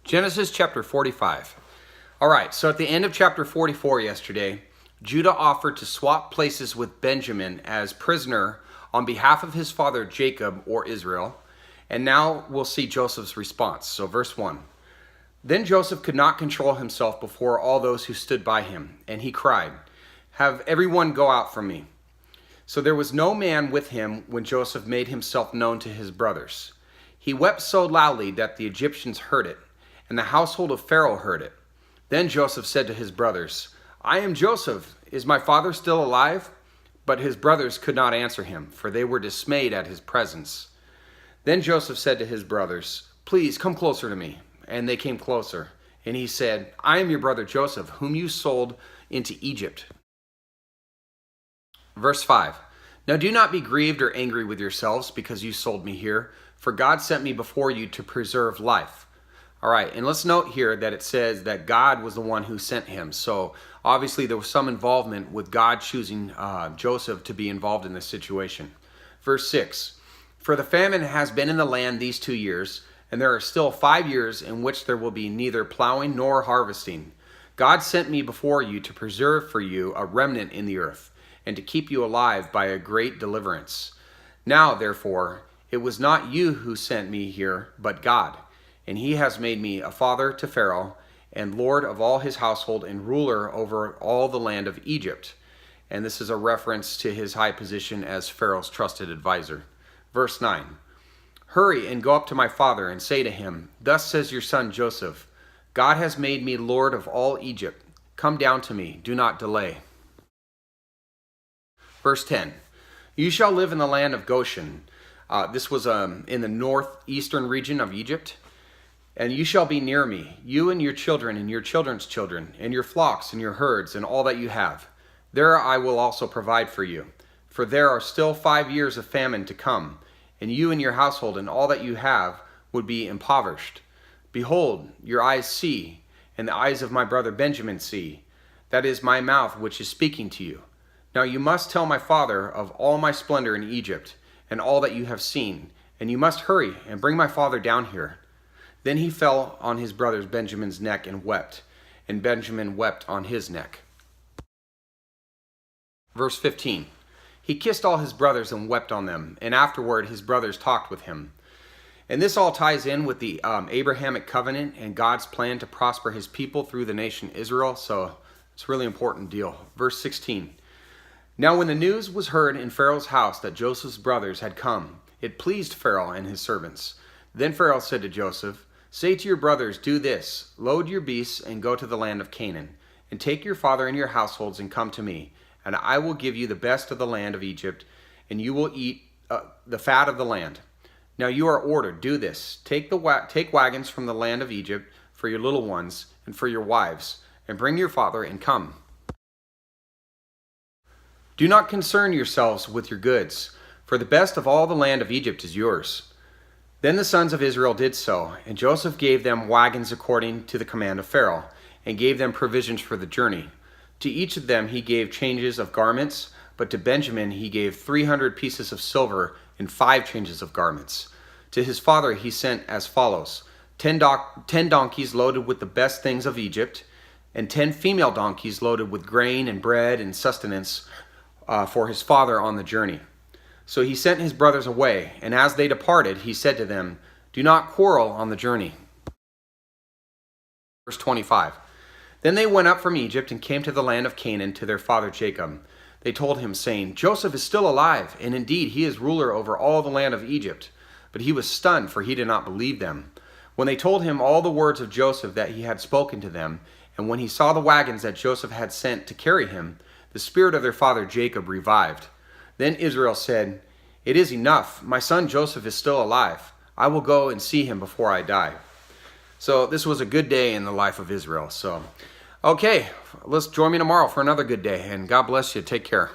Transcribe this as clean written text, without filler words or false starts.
Genesis chapter 45. All right, so at the end of chapter 44 yesterday, Judah offered to swap places with Benjamin as prisoner on behalf of his father Jacob or Israel. And now we'll see Joseph's response. So verse 1. Then Joseph could not control himself before all those who stood by him, and he cried, "Have everyone go out from me." So there was no man with him when Joseph made himself known to his brothers. He wept so loudly that the Egyptians heard it, and the household of Pharaoh heard it. Then Joseph said to his brothers, "I am Joseph. Is my father still alive?" But his brothers could not answer him, for they were dismayed at his presence. Then Joseph said to his brothers, "Please come closer to me." And they came closer. And he said, "I am your brother Joseph, whom you sold into Egypt." Verse 5. Now do not be grieved or angry with yourselves because you sold me here, for God sent me before you to preserve life. All right, and let's note here that it says that God was the one who sent him. So obviously there was some involvement with God choosing Joseph to be involved in this situation. Verse 6. For the famine has been in the land these 2 years, and there are still 5 years in which there will be neither plowing nor harvesting. God sent me before you to preserve for you a remnant in the earth, and to keep you alive by a great deliverance. Now, therefore, it was not you who sent me here, but God. And he has made me a father to Pharaoh, and lord of all his household, and ruler over all the land of Egypt. And this is a reference to his high position as Pharaoh's trusted advisor. Verse 9. Hurry and go up to my father and say to him, "Thus says your son Joseph, God has made me lord of all Egypt. Come down to me, do not delay." Verse 10. You shall live in the land of Goshen. This was in the northeastern region of Egypt. And you shall be near me, you and your children and your children's children, and your flocks and your herds and all that you have. There I will also provide for you. For there are still 5 years of famine to come, and you and your household and all that you have would be impoverished. Behold, your eyes see, and the eyes of my brother Benjamin see. That is my mouth which is speaking to you. Now you must tell my father of all my splendor in Egypt, and all that you have seen, and you must hurry and bring my father down here. Then he fell on his brother Benjamin's neck and wept, and Benjamin wept on his neck. Verse 15. He kissed all his brothers and wept on them, and afterward his brothers talked with him. And this all ties in with the Abrahamic covenant and God's plan to prosper his people through the nation Israel, so it's a really important deal. Verse 16. Now when the news was heard in Pharaoh's house that Joseph's brothers had come, it pleased Pharaoh and his servants. Then Pharaoh said to Joseph, "Say to your brothers, do this, load your beasts and go to the land of Canaan, and take your father and your households and come to me, and I will give you the best of the land of Egypt, and you will eat the fat of the land. Now you are ordered, do this, take wagons from the land of Egypt for your little ones and for your wives, and bring your father and come. Do not concern yourselves with your goods, for the best of all the land of Egypt is yours." Then the sons of Israel did so, and Joseph gave them wagons according to the command of Pharaoh, and gave them provisions for the journey. To each of them he gave changes of garments, but to Benjamin he gave 300 pieces of silver and 5 changes of garments. To his father he sent as follows: 10 donkeys loaded with the best things of Egypt, and 10 female donkeys loaded with grain and bread and sustenance for his father on the journey. So he sent his brothers away, and as they departed, he said to them, "Do not quarrel on the journey." Verse 25. Then they went up from Egypt and came to the land of Canaan to their father Jacob. They told him, saying, "Joseph is still alive, and indeed he is ruler over all the land of Egypt." But he was stunned, for he did not believe them. When they told him all the words of Joseph that he had spoken to them, and when he saw the wagons that Joseph had sent to carry him, the spirit of their father Jacob revived. Then Israel said, "It is enough. My son Joseph is still alive. I will go and see him before I die." So this was a good day in the life of Israel. So, okay, let's join me tomorrow for another good day. And God bless you. Take care.